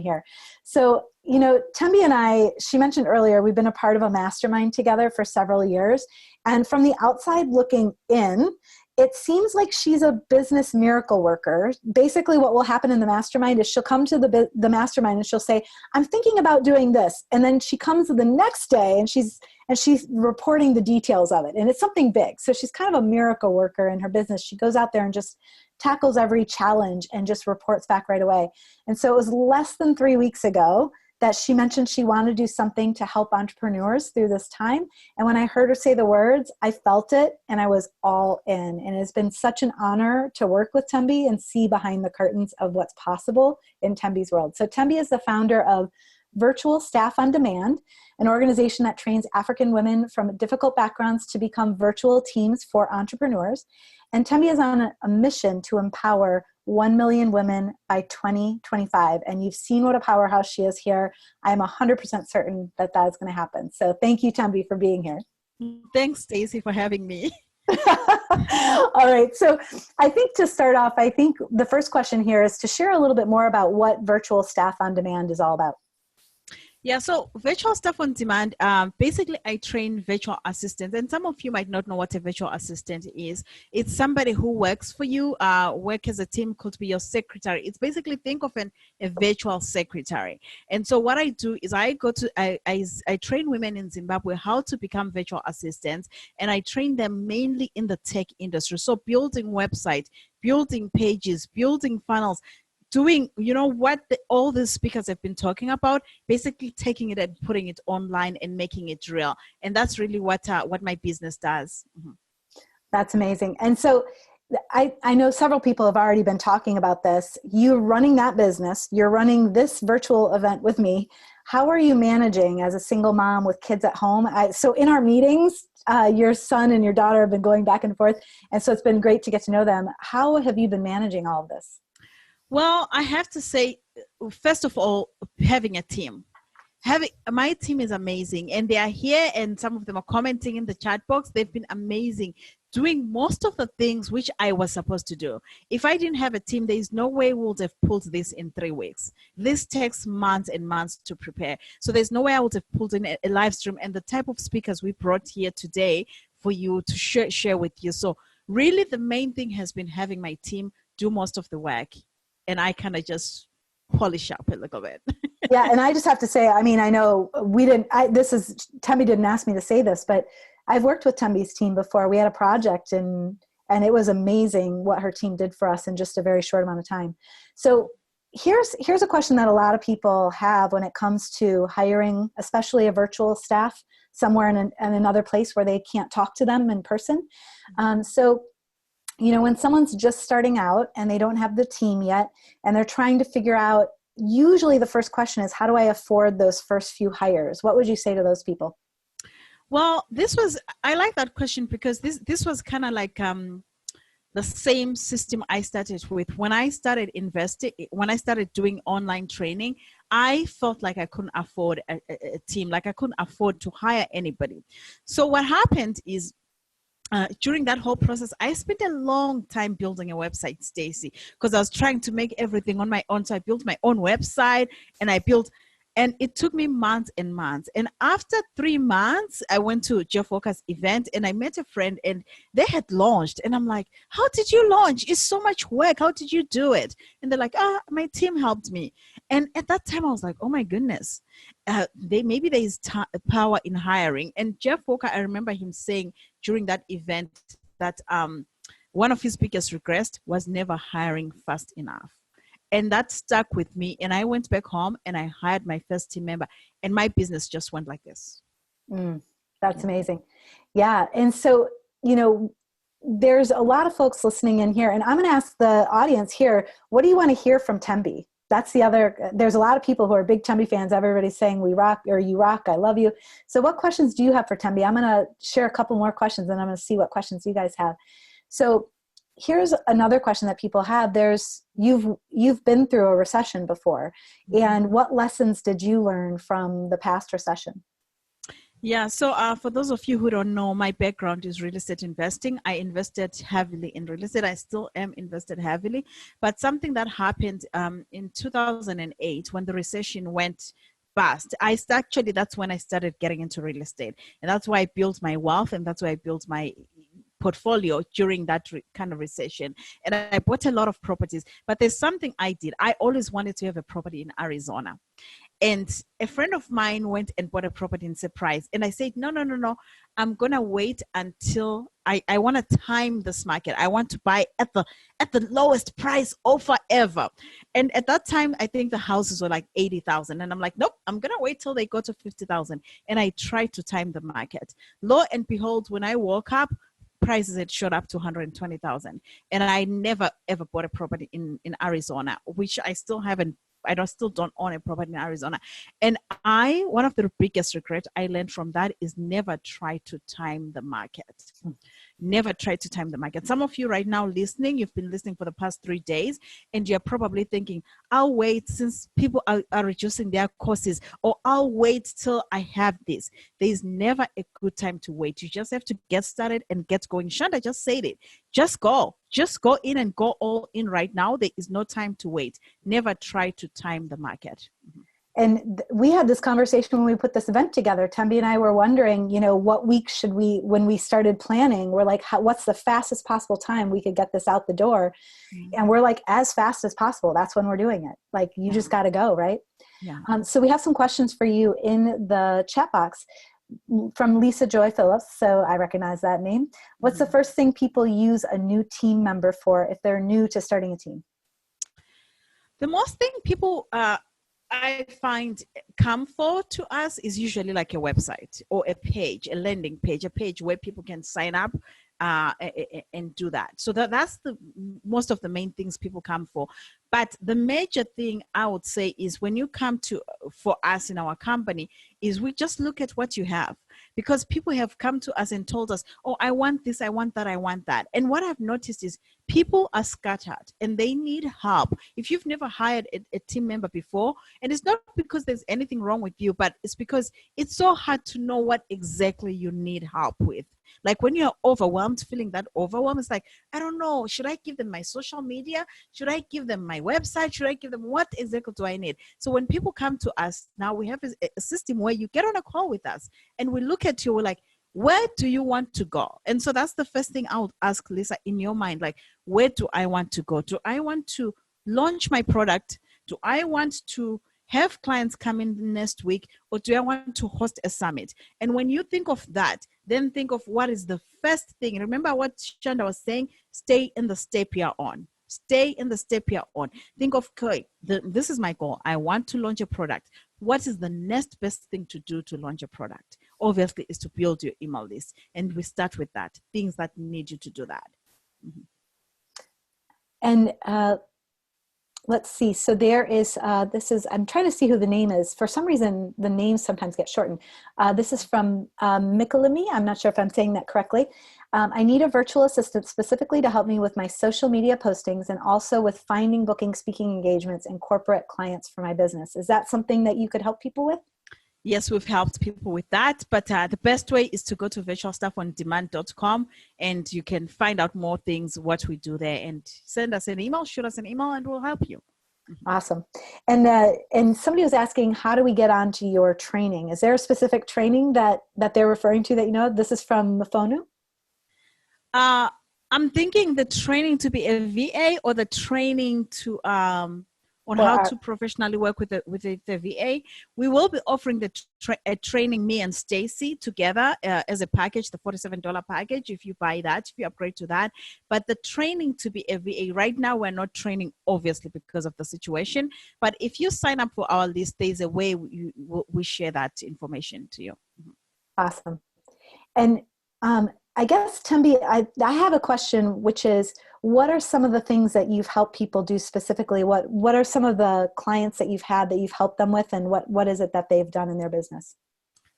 here. So, Tembi and I, she mentioned earlier, we've been a part of a mastermind together for several years. And from the outside looking in, it seems like she's a business miracle worker. Basically, what will happen in the mastermind is she'll come to the mastermind and she'll say, I'm thinking about doing this. And then she comes the next day and she's reporting the details of it. And it's something big. So she's kind of a miracle worker in her business. She goes out there and just tackles every challenge and just reports back right away. And so it was less than 3 weeks ago that she mentioned she wanted to do something to help entrepreneurs through this time. And when I heard her say the words, I felt it and I was all in. And it's been such an honor to work with Tembi and see behind the curtains of what's possible in Tembi's world. So Tembi is the founder of Virtual Staff on Demand, an organization that trains African women from difficult backgrounds to become virtual teams for entrepreneurs. And Tembi is on a mission to empower 1 million women by 2025. And you've seen what a powerhouse she is here. I'm 100% certain that that is going to happen. So thank you, Tembi, for being here. Thanks, Stacey, for having me. All right. So I think to start off, I think the first question here is to share a little bit more about what Virtual Staff on Demand is all about. Yeah, so virtual staff on demand, basically I train virtual assistants, and some of you might not know what a virtual assistant is. It's somebody who works for you, work as a team, could be your secretary. It's basically, think of a virtual secretary. And so what I do is I train women in Zimbabwe how to become virtual assistants, and I train them mainly in the tech industry. So building websites, building pages, building funnels, doing, what all the speakers have been talking about, basically taking it and putting it online and making it real. And that's really what my business does. Mm-hmm. That's amazing. And so I know several people have already been talking about this. You're running that business. You're running this virtual event with me. How are you managing as a single mom with kids at home? So in our meetings, your son and your daughter have been going back and forth. And so it's been great to get to know them. How have you been managing all of this? Well, I have to say, first of all, having a team. My team is amazing, and they are here, and some of them are commenting in the chat box. They've been amazing, doing most of the things which I was supposed to do. If I didn't have a team, there is no way we would have pulled this in 3 weeks. This takes months and months to prepare. So there's no way I would have pulled in a live stream and the type of speakers we brought here today for you to share with you. So really the main thing has been having my team do most of the work, and I kind of just polish up a little bit. Yeah. And I just have to say, I know Tembi didn't ask me to say this, but I've worked with Tembi's team before. We had a project and it was amazing what her team did for us in just a very short amount of time. So here's a question that a lot of people have when it comes to hiring, especially a virtual staff somewhere in another place where they can't talk to them in person. When someone's just starting out and they don't have the team yet and they're trying to figure out, usually the first question is, how do I afford those first few hires? What would you say to those people? Well, I like that question because this was kind of like the same system I started with. When I started doing online training, I felt like I couldn't afford a team, like I couldn't afford to hire anybody. So what happened is, during that whole process, I spent a long time building a website, Stacey, because I was trying to make everything on my own. So I built my own website and it took me months and months. And after 3 months, I went to Jeff Walker's event and I met a friend and they had launched. And I'm like, how did you launch? It's so much work. How did you do it? And they're like, my team helped me. And at that time I was like, oh my goodness, maybe there is power in hiring. And Jeff Walker, I remember him saying during that event that one of his biggest regrets was never hiring fast enough. And that stuck with me. And I went back home and I hired my first team member and my business just went like this. That's amazing. Yeah. And so, there's a lot of folks listening in here and I'm going to ask the audience here, what do you want to hear from Tembi? There's a lot of people who are big Tembi fans. Everybody's saying we rock, or you rock, I love you. So what questions do you have for Tembi? I'm going to share a couple more questions and I'm going to see what questions you guys have. So here's another question that people have. You've been through a recession before, and what lessons did you learn from the past recession? Yeah, so for those of you who don't know, my background is real estate investing. I invested heavily in real estate. I still am invested heavily. But something that happened in 2008 when the recession went bust, actually, that's when I started getting into real estate. And that's why I built my wealth, and that's why I built my portfolio during that kind of recession. And I bought a lot of properties. But there's something I did. I always wanted to have a property in Arizona. And a friend of mine went and bought a property in Surprise. And I said, no, no, no, no. I'm going to wait until I want to time this market. I want to buy at the lowest price offer ever. And at that time, I think the houses were like 80,000. And I'm like, nope, I'm going to wait till they go to 50,000. And I tried to time the market. Lo and behold, when I woke up, prices had shot up to 120,000. And I never, ever bought a property in Arizona, which I still haven't. Still don't own a property in Arizona. And one of the biggest regrets I learned from that is never try to time the market. Never try to time the market. Some of you right now listening, you've been listening for the past 3 days, and you're probably thinking, I'll wait since people are reducing their courses, or I'll wait till I have this. There's never a good time to wait. You just have to get started and get going. Shanda just said it. Just go in and go all in right now. There is no time to wait. Never try to time the market. And we had this conversation when we put this event together. Tembi and I were wondering, what week should when we started planning, we're like, what's the fastest possible time we could get this out the door? Mm-hmm. And we're like, as fast as possible. That's when we're doing it. Like, you just got to go, right? Yeah. So we have some questions for you in the chat box from Lisa Joy Phillips. So I recognize that name. What's the first thing people use a new team member for if they're new to starting a team? The most thing people I find come for to us is usually like a website or a page, a landing page, a page where people can sign up and do that. So that's the most of the main things people come for. But the major thing I would say is when you come for us in our company is we just look at what you have, because people have come to us and told us, oh, I want this, I want that, I want that. And what I've noticed is people are scattered and they need help. If you've never hired a team member before, and it's not because there's anything wrong with you, but it's because it's so hard to know what exactly you need help with. Like when you're overwhelmed, feeling that overwhelm, it's like, I don't know, should I give them my social media? Should I give them my website? Should I give them, what exactly do I need? So when people come to us, now we have a system where you get on a call with us and we look at you, we're like, where do you want to go? And so that's the first thing I would ask, Lisa, in your mind, like, where do I want to go? Do I want to launch my product? Do I want to have clients come in next week, or do I want to host a summit? And when you think of that, then think of what is the first thing. Remember what Shanda was saying, stay in the step you're on. Stay in the step you're on. Think of, okay, this is my goal. I want to launch a product. What is the next best thing to do to launch a product? Obviously, is to build your email list. And we start with that, things that need you to do that. Mm-hmm. And let's see. So there is, I'm trying to see who the name is. For some reason, the names sometimes get shortened. This is from Mikalimi. I'm not sure if I'm saying that correctly. I need a virtual assistant specifically to help me with my social media postings and also with finding, booking, speaking engagements and corporate clients for my business. Is that something that you could help people with? Yes, we've helped people with that, but the best way is to go to virtualstaffondemand.com and you can find out more things, what we do there, and send us an email, shoot us an email, and we'll help you. Awesome. And somebody was asking, how do we get onto your training? Is there a specific training that they're referring to that you know? This is from Mafonu? I'm thinking the training to be a VA or the training to on how to professionally work with the VA. We will be offering the training, me and Stacy together as a package, the $47 package, if you buy that, if you upgrade to that. But the training to be a VA, right now we're not training, obviously, because of the situation. But if you sign up for our list, there's a way we share that information to you. Awesome. And I guess, Tembi, I have a question, which is, what are some of the things that you've helped people do specifically? What are some of the clients that you've had that you've helped them with, and what is it that they've done in their business?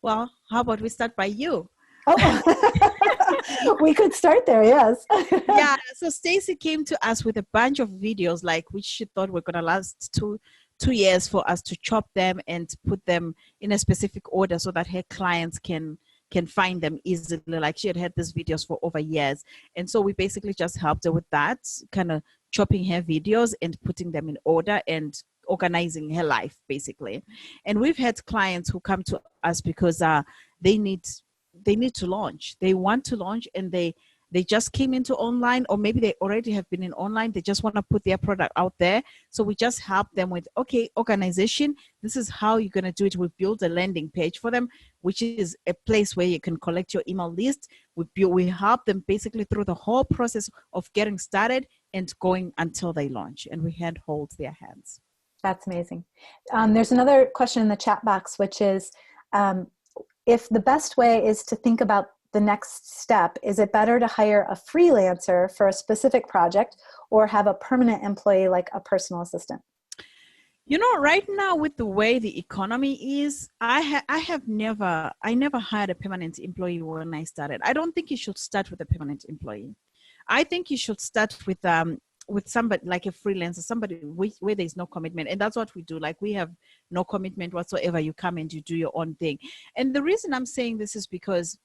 Well, how about we start by you? Oh, we could start there, yes. Yeah, so Stacy came to us with a bunch of videos, like which she thought were going to last 2 years for us to chop them and put them in a specific order so that her clients can find them easily. Like she had these videos for over years. And so we basically just helped her with that, kind of chopping her videos and putting them in order and organizing her life basically. And we've had clients who come to us because they need to launch. They want to launch, and they just came into online, or maybe they already have been in online. They just want to put their product out there. So we just help them with, okay, organization, this is how you're going to do it. We build a landing page for them, which is a place where you can collect your email list. We help them basically through the whole process of getting started and going until they launch, and we hold their hands. That's amazing. There's another question in the chat box, which is, if the best way is to think about the next step, is it better to hire a freelancer for a specific project or have a permanent employee like a personal assistant? You know, right now with the way the economy is, I never hired a permanent employee when I started. I don't think you should start with a permanent employee. I think you should start with somebody like a freelancer, somebody where there's no commitment. And that's what we do. Like, we have no commitment whatsoever. You come and you do your own thing. And the reason I'm saying this is because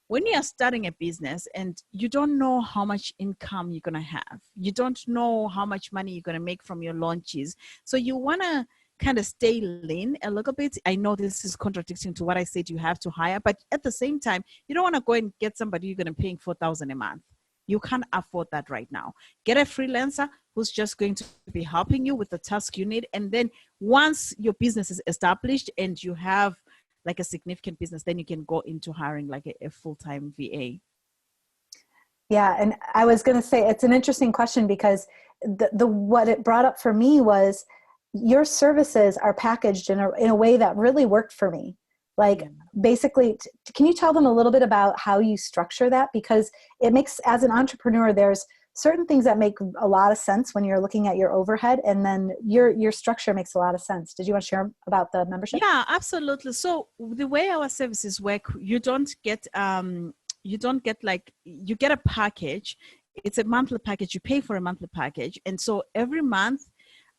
when you are starting a business and you don't know how much income you're going to have, you don't know how much money you're going to make from your launches. So you want to kind of stay lean a little bit. I know this is contradicting to what I said you have to hire, but at the same time, you don't want to go and get somebody you're going to pay $4,000 a month. You can't afford that right now. Get a freelancer who's just going to be helping you with the task you need. And then once your business is established and you have like a significant business, then you can go into hiring like a full-time VA. Yeah. And I was going to say, it's an interesting question because what it brought up for me was your services are packaged in a way that really worked for me. Like, basically, can you tell them a little bit about how you structure that? Because it makes, as an entrepreneur, there's certain things that make a lot of sense when you're looking at your overhead, and then your structure makes a lot of sense. Did you want to share about the membership? Yeah, absolutely. So the way our services work, you get a package. It's a monthly package. You pay for a monthly package. And so every month,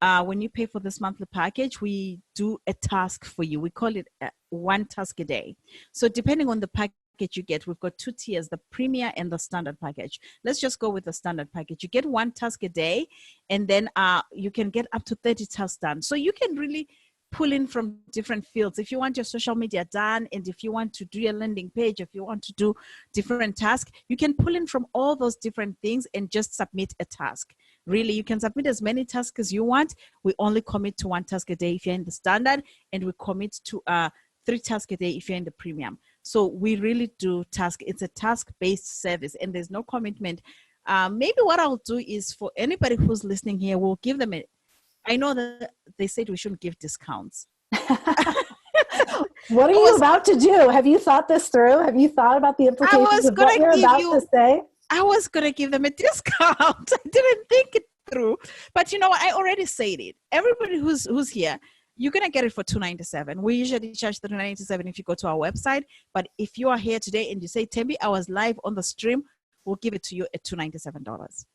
when you pay for this monthly package, we do a task for you. We call it one task a day. So depending on the package you get, we've got 2 tiers, the premier and the standard package. Let's just go with the standard package. You get 1 task a day, and then you can get up to 30 tasks done. So you can really pull in from different fields. If you want your social media done, and if you want to do your landing page, if you want to do different tasks, you can pull in from all those different things and just submit a task. Really, you can submit as many tasks as you want. We only commit to 1 task a day if you're in the standard, and we commit to 3 tasks a day if you're in the premium. So we really do it's a task-based service, and there's no commitment. Maybe what I'll do is, for anybody who's listening here, we'll give them I know that they said we shouldn't give discounts. What are you about to do? Have you thought this through? Have you thought about the implications of what you're about to say? I was going to give them a discount. I didn't think it through. But you know what? I already said it. Everybody who's here, you're going to get it for $297. We usually charge $397 if you go to our website. But if you are here today and you say, Tembi, I was live on the stream, we'll give it to you at $297.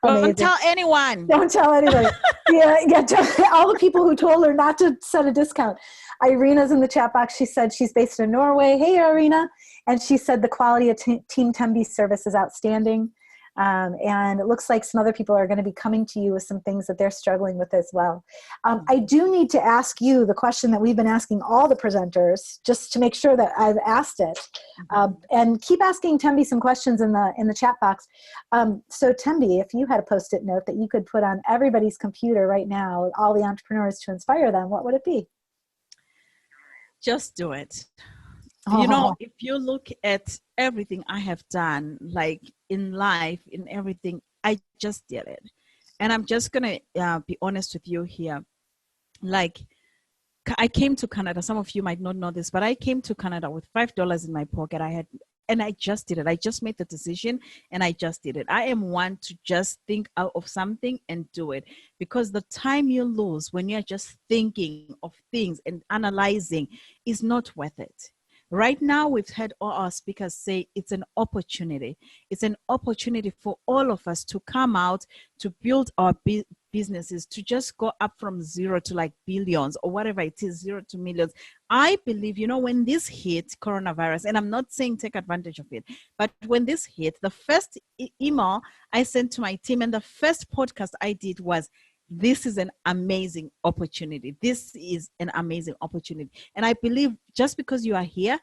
Don't tell anyone. Don't tell anybody. Tell all the people who told her not to set a discount. Irina's in the chat box. She said she's based in Norway. Hey, Irina. And she said the quality of Team Tembi's service is outstanding. And it looks like some other people are going to be coming to you with some things that they're struggling with as well. I do need to ask you the question that we've been asking all the presenters, just to make sure that I've asked it. And keep asking Tembi some questions in the chat box. So Tembi, if you had a Post-it note that you could put on everybody's computer right now, all the entrepreneurs, to inspire them, what would it be? Just do it. You know, if you look at everything I have done, like in life, in everything, I just did it. And I'm just going to be honest with you here. Like, I came to Canada. Some of you might not know this, but I came to Canada with $5 in my pocket. And I just did it. I just made the decision and I just did it. I am one to just think out of something and do it, because the time you lose when you're just thinking of things and analyzing is not worth it. Right now, we've had all our speakers say it's an opportunity. It's an opportunity for all of us to come out, to build our businesses to just go up from zero to like billions or whatever it is, zero to millions. I believe, when this hit coronavirus, and I'm not saying take advantage of it, but when this hit, the first email I sent to my team and the first podcast I did was, this is an amazing opportunity. This is an amazing opportunity. And I believe just because you are here,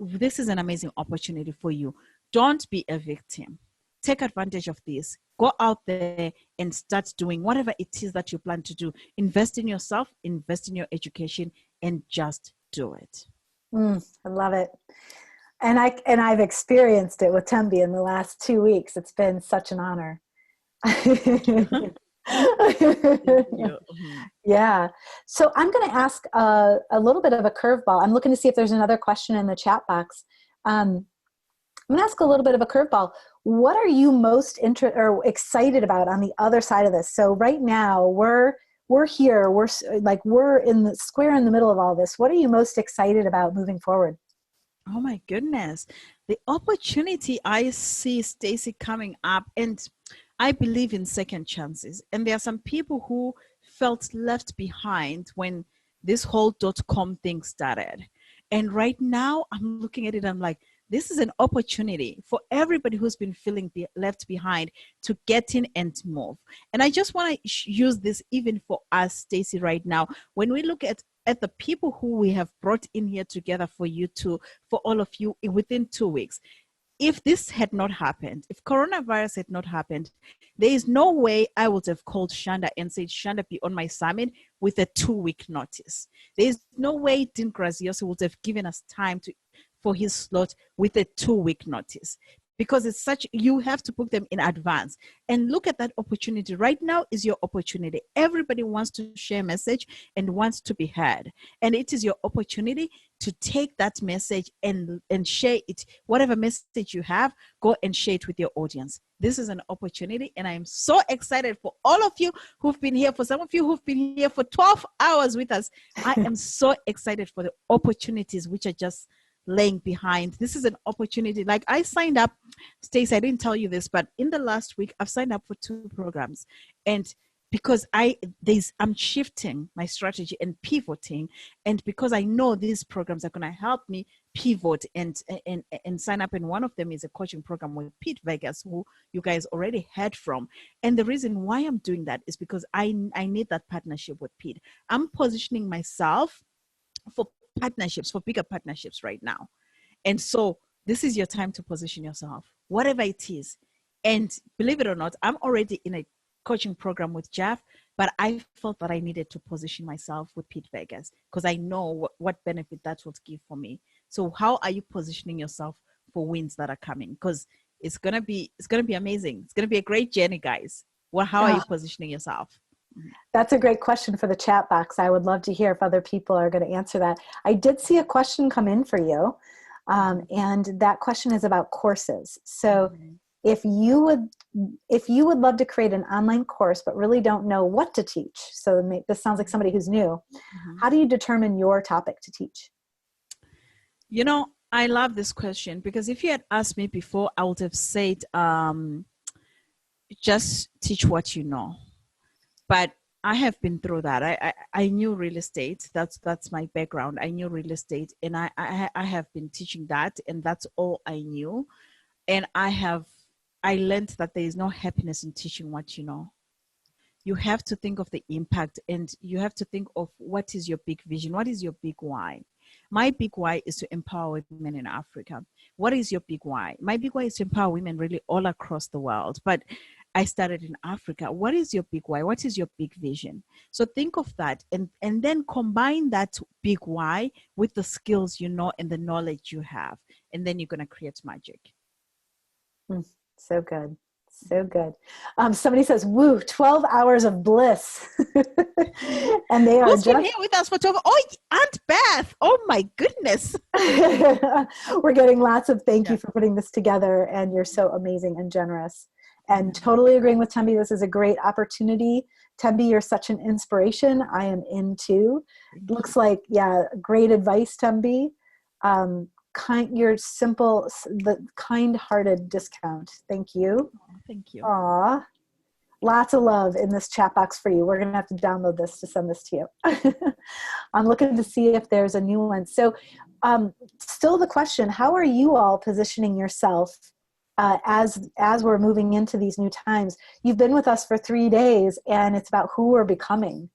this is an amazing opportunity for you. Don't be a victim. Take advantage of this. Go out there and start doing whatever it is that you plan to do. Invest in yourself, invest in your education, and just do it. I love it. And I've experienced it with Tembi in the last 2 weeks. It's been such an honor. Yeah. So I'm going to ask a little bit of a curveball. I'm looking to see if there's another question in the chat box. I'm going to ask a little bit of a curveball. What are you most excited about on the other side of this? So right now we're here. We're in the square in the middle of all this. What are you most excited about moving forward? Oh my goodness. The opportunity I see, Stacey, coming up, and I believe in second chances. And there are some people who felt left behind when this whole .com thing started. And right now I'm looking at it, I'm like, this is an opportunity for everybody who's been feeling left behind to get in and move. And I just want to use this even for us, Stacey, right now. When we look at the people who we have brought in here together for all of you within 2 weeks, if this had not happened, if coronavirus had not happened, there is no way I would have called Shanda and said, Shanda, be on my summit with a 2-week notice. There is no way Dean Graziosi would have given us time for his slot with a 2-week notice, because it's you have to book them in advance. And look at that opportunity. Right now is your opportunity. Everybody wants to share a message and wants to be heard. And it is your opportunity to take that message and share it. Whatever message you have, go and share it with your audience. This is an opportunity. And I am so excited for all of you who've been here, for some of you who've been here for 12 hours with us. I am so excited for the opportunities which are just laying behind. This is an opportunity. Like I signed up, Stacey, I didn't tell you this, but in the last week, I've signed up for 2 programs. And because I'm shifting my strategy and pivoting, and because I know these programs are going to help me pivot and sign up. And one of them is a coaching program with Pete Vegas, who you guys already heard from. And the reason why I'm doing that is because I need that partnership with Pete. I'm positioning myself for partnerships, for bigger partnerships right now. And so this is your time to position yourself, whatever it is. And believe it or not, I'm already in a coaching program with Jeff, but I felt that I needed to position myself with Pete Vegas because I know what benefit that would give for me. So how are you positioning yourself for wins that are coming? Because it's gonna be amazing. It's gonna be a great journey, guys. How are you positioning yourself? That's a great question for the chat box. I would love to hear if other people are going to answer that. I did see a question come in for you. And that question is about courses. So if you would love to create an online course, but really don't know what to teach. So this sounds like somebody who's new. How do you determine your topic to teach? I love this question because if you had asked me before, I would have said, just teach what you know. But I have been through that. I knew real estate. That's my background. I knew real estate, and I have been teaching that, and that's all I knew. And I learned that there is no happiness in teaching what you know. You have to think of the impact, and you have to think of what is your big vision. What is your big why? My big why is to empower women in Africa. What is your big why? My big why is to empower women really all across the world. But I started in Africa. What is your big why? What is your big vision? So think of that and then combine that big why with the skills you know and the knowledge you have. And then you're going to create magic. So good. So good. Somebody says, woo, 12 hours of bliss. And they are Who's been here with us for 12? Oh, Aunt Beth. Oh my goodness. We're getting lots of thank you for putting this together. And you're so amazing and generous. And totally agreeing with Tembi. This is a great opportunity. Tembi, you're such an inspiration. I am in too. Looks like, great advice, Tembi. You're simple, the kind-hearted discount. Thank you. Thank you. Aw. Lots of love in this chat box for you. We're going to have to download this to send this to you. I'm looking to see if there's a new one. So still the question, how are you all positioning yourself as we're moving into these new times? You've been with us for 3 days, and it's about who we're becoming.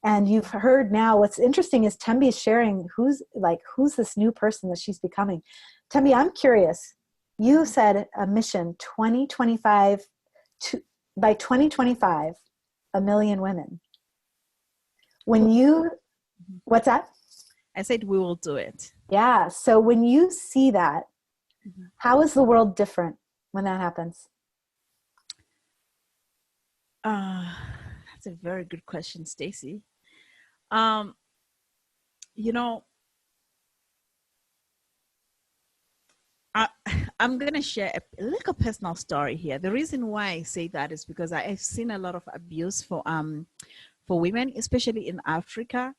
And you've heard now, what's interesting is Tembi is sharing who's this new person that she's becoming. Tembi, I'm curious. You said a mission, 2025 by 2025, 1 million women. When you, what's that? I said we will do it. Yeah. So when you see that, how is the world different when that happens? That's a very good question, Stacy. You know, I'm going to share a little personal story here. The reason why I say that is because I've seen a lot of abuse for women, especially in Africa.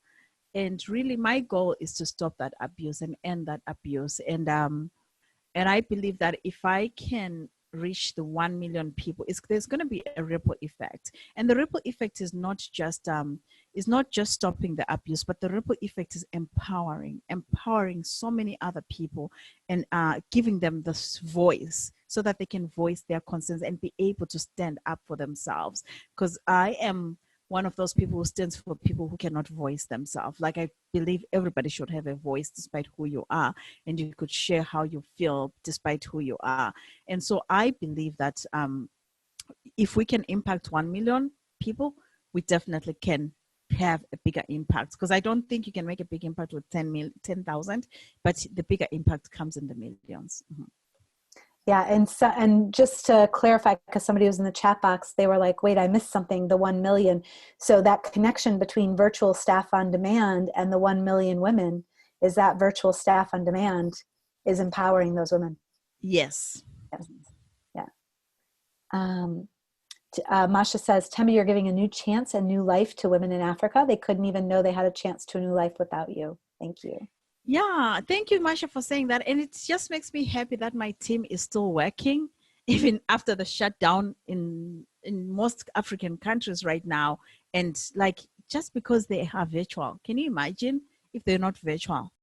And really my goal is to stop that abuse and end that abuse. And I believe that if I can reach the 1 million people, there's going to be a ripple effect. And the ripple effect is not just stopping the abuse, but the ripple effect is empowering so many other people, and giving them this voice so that they can voice their concerns and be able to stand up for themselves. Because I am one of those people who stands for people who cannot voice themselves. Like, I believe everybody should have a voice despite who you are, and you could share how you feel despite who you are. And so I believe that if we can impact 1 million people, we definitely can have a bigger impact. Because I don't think you can make a big impact with 10,000, but the bigger impact comes in the millions. Mm-hmm. Yeah, and just to clarify, because somebody was in the chat box, they were like, wait, I missed something, the 1 million. So that connection between virtual staff on demand and the 1 million women is that virtual staff on demand is empowering those women. Yes. Yeah. Masha says, Tembi, you're giving a new chance and new life to women in Africa. They couldn't even know they had a chance to a new life without you. Thank you. Yeah, thank you, Masha, for saying that. And it just makes me happy that my team is still working, even after the shutdown in most African countries right now. And like, just because they are virtual, can you imagine if they're not virtual?